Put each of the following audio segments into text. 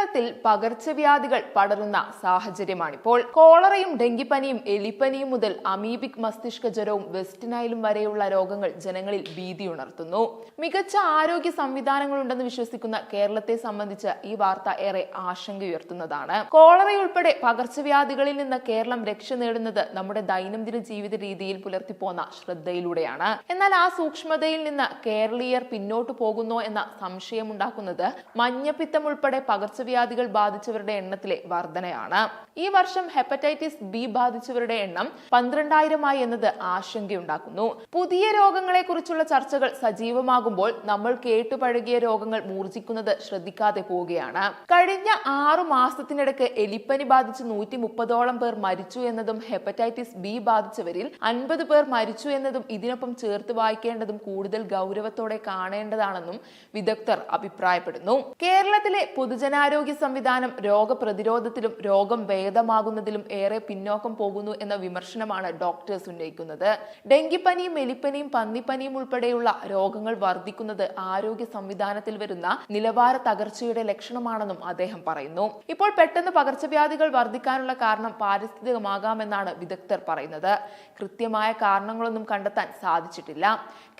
കേരളത്തിൽ പകർച്ചവ്യാധികൾ പടരുന്ന സാഹചര്യമാണിപ്പോൾ. കോളറയും ഡെങ്കിപ്പനിയും എലിപ്പനിയും മുതൽ അമീബിക് മസ്തിഷ്ക ജ്വരവും വെസ്റ്റ് നൈലും വരെയുള്ള രോഗങ്ങൾ ജനങ്ങളിൽ ഭീതിയുണർത്തുന്നു. മികച്ച ആരോഗ്യ സംവിധാനങ്ങളുണ്ടെന്ന് വിശ്വസിക്കുന്ന കേരളത്തെ സംബന്ധിച്ച് ഈ വാർത്ത ഏറെ ആശങ്കയുയർത്തുന്നതാണ്. കോളറയുൾപ്പെടെ പകർച്ചവ്യാധികളിൽ നിന്ന് കേരളം രക്ഷ നേടുന്നത് നമ്മുടെ ദൈനംദിന ജീവിത രീതിയിൽ പുലർത്തിപ്പോന്ന ശ്രദ്ധയിലൂടെയാണ്. എന്നാൽ ആ സൂക്ഷ്മതയിൽ നിന്ന് കേരളീയർ പിന്നോട്ടു പോകുന്നോ എന്ന സംശയമുണ്ടാക്കുന്നത് മഞ്ഞപ്പിത്തം ഉൾപ്പെടെ പകർച്ചവ്യാധികൾ ബാധിച്ചവരുടെ എണ്ണത്തിലെ വർധനയാണ്. ഈ വർഷം ഹെപ്പറ്റൈറ്റിസ് ബി ബാധിച്ചവരുടെ എണ്ണം 12,000 എന്നത് ആശങ്കയുണ്ടാക്കുന്നു. പുതിയ രോഗങ്ങളെ കുറിച്ചുള്ള ചർച്ചകൾ സജീവമാകുമ്പോൾ നമ്മൾ കേട്ടുപഴകിയ രോഗങ്ങൾ മൂർജിക്കുന്നത് ശ്രദ്ധിക്കാതെ പോവുകയാണ്. കഴിഞ്ഞ 6 മാസത്തിനിടയ്ക്ക് എലിപ്പനി ബാധിച്ച് 130ഓളം പേർ മരിച്ചു എന്നതും ഹെപ്പറ്റൈറ്റിസ് ബി ബാധിച്ചവരിൽ 50 പേർ മരിച്ചു എന്നതും ഇതിനൊപ്പം ചേർത്ത് വായിക്കേണ്ടതും കൂടുതൽ ഗൗരവത്തോടെ കാണേണ്ടതാണെന്നും വിദഗ്ധർ അഭിപ്രായപ്പെടുന്നു. കേരളത്തിലെ പൊതുജനാരോഗ്യ സംവിധാനം രോഗപ്രതിരോധത്തിലും രോഗം ഭേദമാകുന്നതിലും ഏറെ പിന്നോക്കം പോകുന്നു എന്ന വിമർശനമാണ് ഡോക്ടേഴ്സ് ഉന്നയിക്കുന്നത്. ഡെങ്കിപ്പനിയും എലിപ്പനിയും പന്നിപ്പനിയും ഉൾപ്പെടെയുള്ള രോഗങ്ങൾ വർദ്ധിക്കുന്നത് ആരോഗ്യ സംവിധാനത്തിൽ വരുന്ന നിലവാര തകർച്ചയുടെ ലക്ഷണമാണെന്നും അദ്ദേഹം പറയുന്നു. ഇപ്പോൾ പെട്ടെന്ന് പകർച്ചവ്യാധികൾ വർദ്ധിക്കാനുള്ള കാരണം പാരിസ്ഥിതികമാകാമെന്നാണ് വിദഗ്ധർ പറയുന്നത്. കൃത്യമായ കാരണങ്ങളൊന്നും കണ്ടെത്താൻ സാധിച്ചിട്ടില്ല.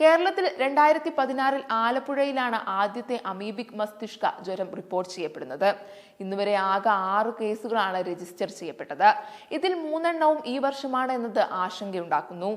കേരളത്തിൽ 2016 ആലപ്പുഴയിലാണ് ആദ്യത്തെ അമീബിക് മസ്തിഷ്ക ജ്വരം റിപ്പോർട്ട് ചെയ്യപ്പെടുന്നത്. ഇന്നുവരെ ആകെ 6 കേസുകളാണ് രജിസ്റ്റർ ചെയ്യപ്പെട്ടത്. ഇതിൽ 3 എണ്ണവും ഈ വർഷമാണ് എന്നത് ആശങ്കയുണ്ടാക്കുന്നു.